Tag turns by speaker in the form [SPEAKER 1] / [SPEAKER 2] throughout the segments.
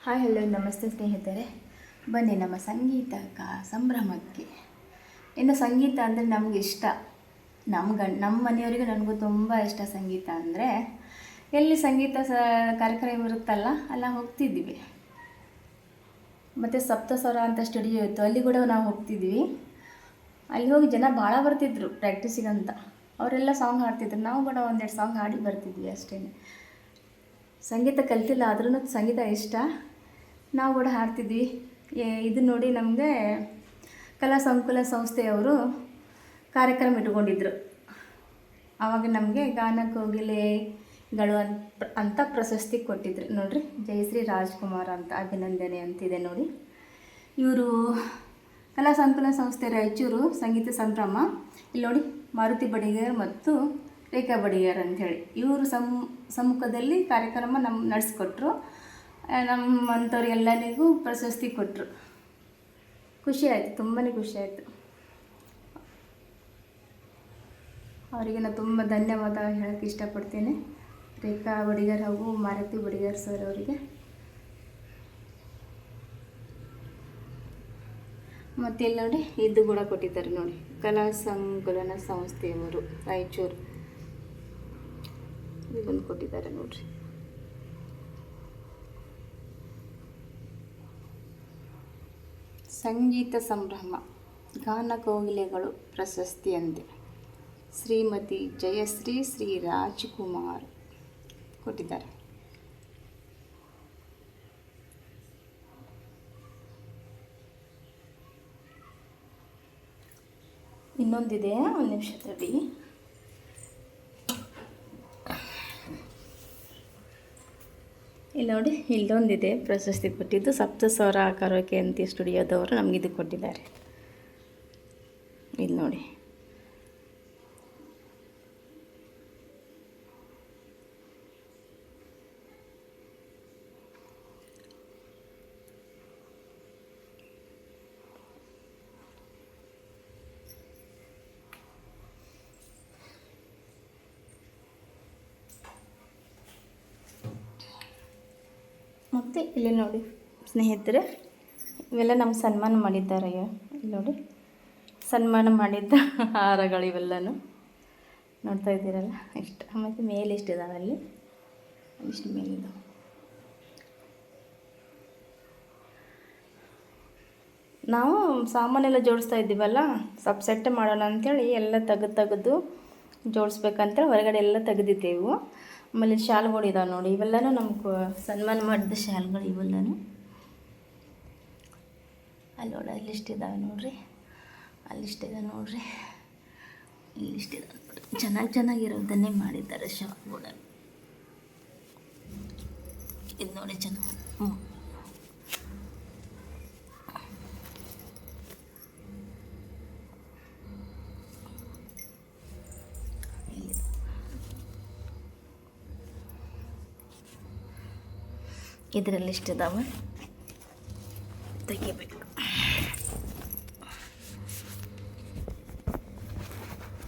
[SPEAKER 1] Hi hello ನಮಸ್ತೆ ಸ್ನೇಹಿತರೆ, ಬನ್ನಿ ನಮ್ಮ ಸಂಗೀತ ಸಂಭ್ರಮಕ್ಕೆ. ಇನ್ನು ಸಂಗೀತ ಅಂದರೆ ನಮಗೆ ಇಷ್ಟ. ನಮ್ಮ ಮನೆಯವರಿಗೂ ನನಗೂ ತುಂಬ ಇಷ್ಟ ಸಂಗೀತ ಅಂದರೆ. ಎಲ್ಲಿ ಸಂಗೀತ ಕಾರ್ಯಕ್ರಮ ಇರುತ್ತಲ್ಲ ಅಲ್ಲ ಹೋಗ್ತಿದ್ವಿ. ಮತ್ತು ಸಪ್ತಸ್ವರ ಅಂತ ಸ್ಟುಡಿಯೋ ಇತ್ತು, ಅಲ್ಲಿ ಕೂಡ ನಾವು ಹೋಗ್ತಿದ್ವಿ. ಅಲ್ಲಿ ಹೋಗಿ ಜನ ಭಾಳ ಬರ್ತಿದ್ರು ಪ್ರಾಕ್ಟೀಸಿಗಂತ. ಅವರೆಲ್ಲ ಸಾಂಗ್ ಹಾಡ್ತಿದ್ರು, ನಾವು ಕೂಡ ಒಂದೆರಡು ಸಾಂಗ್ ಹಾಡಿ ಬರ್ತಿದ್ವಿ ಅಷ್ಟೇ. ಸಂಗೀತ ಕಲ್ತಿಲ್ಲ, ಆದ್ರೂ ಸಂಗೀತ ಇಷ್ಟ. ನಾವು ಕೂಡ ಹಾಡ್ತಿದ್ವಿ. ಇದು ನೋಡಿ ನಮಗೆ ಕಲಾ ಸಂಕುಲ ಸಂಸ್ಥೆಯವರು ಕಾರ್ಯಕ್ರಮ ಇಟ್ಕೊಂಡಿದ್ರು. ಆವಾಗ ನಮಗೆ ಗಾನ ಕೋಗಿಲೆಗಳು ಅಂತ ಪ್ರಶಸ್ತಿ ಕೊಟ್ಟಿದ್ರು ನೋಡಿರಿ. ಜಯಶ್ರೀ ರಾಜ್ಕುಮಾರ್ ಅಂತ ಅಭಿನಂದನೆ ಅಂತಿದೆ ನೋಡಿ. ಇವರು ಕಲಾ ಸಂಕುಲ ಸಂಸ್ಥೆ ರಾಯಚೂರು ಸಂಗೀತ ಸಂಭ್ರಮ. ಇಲ್ಲಿ ನೋಡಿ, ಮಾರುತಿ ಬಡಿಗೇರ್ ಮತ್ತು ರೇಖಾ ಬಡಿಗೇರ್ ಅಂಥೇಳಿ ಇವರು ಸಮ್ಮುಖದಲ್ಲಿ ಕಾರ್ಯಕ್ರಮ ನಡೆಸ್ಕೊಟ್ರು. ನಮ್ಮಂಥವ್ರಿಗೆಲ್ಲರಿಗೂ ಪ್ರಶಸ್ತಿ ಕೊಟ್ಟರು. ಖುಷಿ ಆಯಿತು, ತುಂಬಾ ಖುಷಿ ಆಯಿತು. ಅವರಿಗೆ ನಾನು ತುಂಬ ಧನ್ಯವಾದ ಹೇಳೋಕ್ಕೆ ಇಷ್ಟಪಡ್ತೇನೆ, ರೇಖಾ ಬಡಿಗೇರ್ ಹಾಗೂ ಮಾರುತಿ ಬಡಿಗೇರ್ ಸರ್ ಅವರಿಗೆ. ಮತ್ತು ಇಲ್ಲಿ ನೋಡಿ, ಇದು ಕೂಡ ಕೊಟ್ಟಿದ್ದಾರೆ ನೋಡಿ, ಕಲಾ ಸಂಕಲನ ಸಂಸ್ಥೆಯವರು ರಾಯಚೂರು. ಇದನ್ನು ಕೊಟ್ಟಿದ್ದಾರೆ ನೋಡಿರಿ. ಸಂಗೀತ ಸಂಭ್ರಮ ಗಾನ ಕೋಗಿಲೆಗಳು ಪ್ರಶಸ್ತಿ ಅಂತೆ ಶ್ರೀಮತಿ ಜಯಶ್ರೀ ಶ್ರೀ ರಾಜ್ಕುಮಾರ್ ಕೊಟ್ಟಿದ್ದಾರೆ. ಇನ್ನೊಂದಿದೆ, ಒಂದು ನಿಮಿಷ ತಡಿ. ಇಲ್ಲಿ ನೋಡಿ, ಇಲ್ಲೊಂದಿದೆ ಪ್ರಶಸ್ತಿ ಕೊಟ್ಟಿದ್ದು ಸಪ್ತಸ್ವರ ಕರೋಕೆ ಅಂತ ಸ್ಟುಡಿಯೋದವರು ನಮಗಿದು ಕೊಟ್ಟಿದ್ದಾರೆ. ಇಲ್ಲಿ ನೋಡಿ, ಮತ್ತು ಇಲ್ಲಿ ನೋಡಿ ಸ್ನೇಹಿತರೆ, ಇವೆಲ್ಲ ನಮ್ಮ ಸನ್ಮಾನ ಮಾಡಿದ್ದಾರೆ. ಇಲ್ಲಿ ನೋಡಿ, ಸನ್ಮಾನ ಮಾಡಿದ್ದ ಹಾರಗಳು ಇವೆಲ್ಲನೂ ನೋಡ್ತಾ ಇದ್ದೀರಲ್ಲ, ಇಷ್ಟು. ಮತ್ತು ಮೇಲೆ ಇಷ್ಟಿದಾವೆ, ಅಲ್ಲಿ ಇಷ್ಟು ಮೇಲಿದ್ದಾವೆ. ನಾವು ಸಾಮಾನೆಲ್ಲ ಜೋಡಿಸ್ತಾ ಇದ್ದೀವಲ್ಲ, ಸೆಟ್ ಮಾಡೋಣ ಅಂಥೇಳಿ ಎಲ್ಲ ತೆಗೆದು ಜೋಡಿಸ್ಬೇಕಂತೇಳಿ ಹೊರಗಡೆ ಎಲ್ಲ ತೆಗೆದಿದ್ದೆವು. ಆಮೇಲೆ ಶಾಲ್ಗಳು ಇದಾವೆ ನೋಡಿ, ಇವೆಲ್ಲನೂ ನಮ್ಗೆ ಸನ್ಮಾನ ಮಾಡಿದ ಶಾಲ್ಗಳು ಇವೆಲ್ಲನೂ. ಅಲ್ಲಿ ನೋಡಿ, ಅಲ್ಲಿಷ್ಟಿದ್ದಾವೆ ನೋಡಿರಿ, ಅಲ್ಲಿಷ್ಟಿದೆ ನೋಡಿರಿ, ಇಲ್ಲಿಷ್ಟಿದೆ ನೋಡಿರಿ. ಚೆನ್ನಾಗಿರೋದನ್ನೇ ಮಾಡಿದ್ದಾರೆ ಶಾಲ್ಗಳು. ಇದು ನೋಡಿ ಚೆನ್ನಾಗಿ. ಇದರಲ್ಲಿ ಇಷ್ಟಿದ್ದಾವೆ, ತೆಗಿಬೇಕು.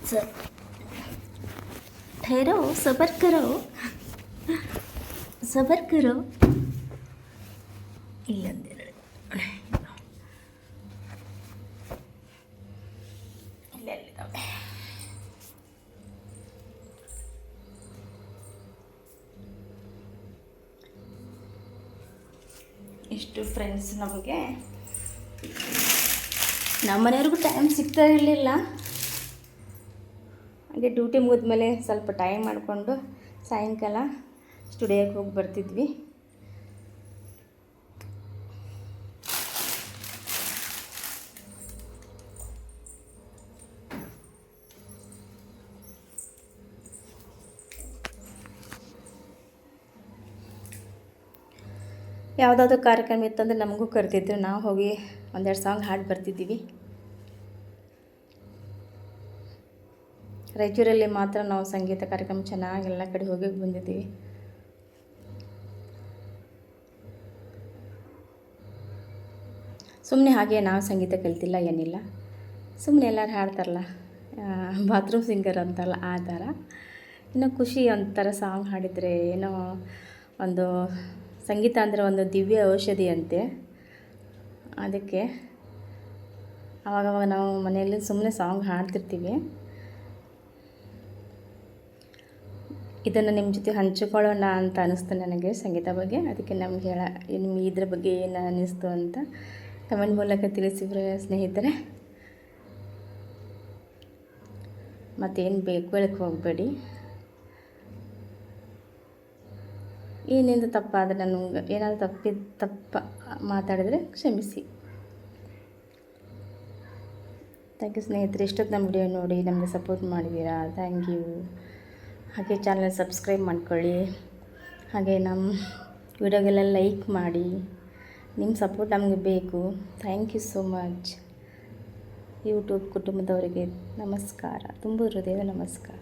[SPEAKER 1] ಸರ್ ठहरो, सबर करो. ಇಲ್ಲೊಂದೆರಡು ಇಲ್ಲೆಲ್ಲಿದ್ದಾವೆ. ಇಷ್ಟು ಫ್ರೆಂಡ್ಸ್. ನಮಗೆ ನಮ್ಮ ಮನೆಯವ್ರಿಗೂ ಟೈಮ್ ಸಿಗ್ತಾ ಇರಲಿಲ್ಲ. ಹಾಗೆ ಡ್ಯೂಟಿ ಮುಗಿದ್ಮೇಲೆ ಸ್ವಲ್ಪ ಟೈಮ್ ಮಾಡಿಕೊಂಡು ಸಾಯಂಕಾಲ ಸ್ಟುಡಿಯೋಕ್ಕೆ ಹೋಗಿ ಬರ್ತಿದ್ವಿ. ಯಾವುದಾದ್ರೂ ಕಾರ್ಯಕ್ರಮ ಇತ್ತಂದರೆ ನಮಗೂ ಕರೆದಿದ್ರು, ನಾವು ಹೋಗಿ ಒಂದೆರಡು ಸಾಂಗ್ ಹಾಡಿ ಬರ್ತಿದ್ದೀವಿ. ರಾಯಚೂರಲ್ಲಿ ಮಾತ್ರ ನಾವು ಸಂಗೀತ ಕಾರ್ಯಕ್ರಮ ಚೆನ್ನಾಗಿ ಎಲ್ಲ ಕಡೆ ಹೋಗಿ ಬಂದಿದ್ದೀವಿ. ಸುಮ್ಮನೆ ಹಾಗೆ ನಾವು ಸಂಗೀತ ಕಲ್ತಿಲ್ಲ ಏನಿಲ್ಲ, ಸುಮ್ಮನೆ ಎಲ್ಲರೂ ಹಾಡ್ತಾರಲ್ಲ, ಬಾತ್ರೂಮ್ ಸಿಂಗರ್ ಅಂತಲ್ಲ ಆ ಥರ. ಇನ್ನೂ ಖುಷಿ ಒಂಥರ ಸಾಂಗ್ ಹಾಡಿದರೆ ಏನೋ ಒಂದು ಸಂಗೀತ ಅಂದರೆ ಒಂದು ದಿವ್ಯ ಔಷಧಿ ಅಂತೆ. ಅದಕ್ಕೆ ಆವಾಗವಾಗ ನಾವು ಮನೆಯಲ್ಲಿ ಸುಮ್ಮನೆ ಸಾಂಗ್ ಹಾಡ್ತಿರ್ತೀವಿ. ಇದನ್ನು ನಿಮ್ಮ ಜೊತೆ ಹಂಚಿಕೊಳ್ಳೋಣ ಅಂತ ಅನ್ನಿಸ್ತು ನನಗೆ ಸಂಗೀತ ಬಗ್ಗೆ. ಅದಕ್ಕೆ ನಮ್ಗೆ ನಿಮ್ಗೆ ಇದ್ರ ಬಗ್ಗೆ ಏನು ಅನ್ನಿಸ್ತು ಅಂತ ಕಮೆಂಟ್ ಮೂಲಕ ತಿಳಿಸಿದ್ರೆ ಸ್ನೇಹಿತರೆ. ಮತ್ತೇನು ಬೇಕು ಹೇಳಕ್ಕೆ ಹೋಗಬೇಡಿ. ಏನಿಂದ ತಪ್ಪಾದರೆ ನನಗೆ ಏನಾದರೂ ತಪ್ಪ ಮಾತಾಡಿದರೆ ಕ್ಷಮಿಸಿ. ಥ್ಯಾಂಕ್ ಯು ಸ್ನೇಹಿತರೆ. ಇಷ್ಟೊತ್ತು ನಮ್ಮ ವಿಡಿಯೋ ನೋಡಿ ನಮಗೆ ಸಪೋರ್ಟ್ ಮಾಡಿದ್ದೀರಾ, ಥ್ಯಾಂಕ್ ಯು. ಹಾಗೆ ಚಾನಲ್ ಸಬ್ಸ್ಕ್ರೈಬ್ ಮಾಡ್ಕೊಳ್ಳಿ. ಹಾಗೆ ನಮ್ಮ ವಿಡಿಯೋಗೆಲ್ಲ ಲೈಕ್ ಮಾಡಿ. ನಿಮ್ಮ ಸಪೋರ್ಟ್ ನಮಗೆ ಬೇಕು. Thank you so much. YouTube ಕುಟುಂಬದವರಿಗೆ ನಮಸ್ಕಾರ, ತುಂಬ ಹೃದಯದ ನಮಸ್ಕಾರ.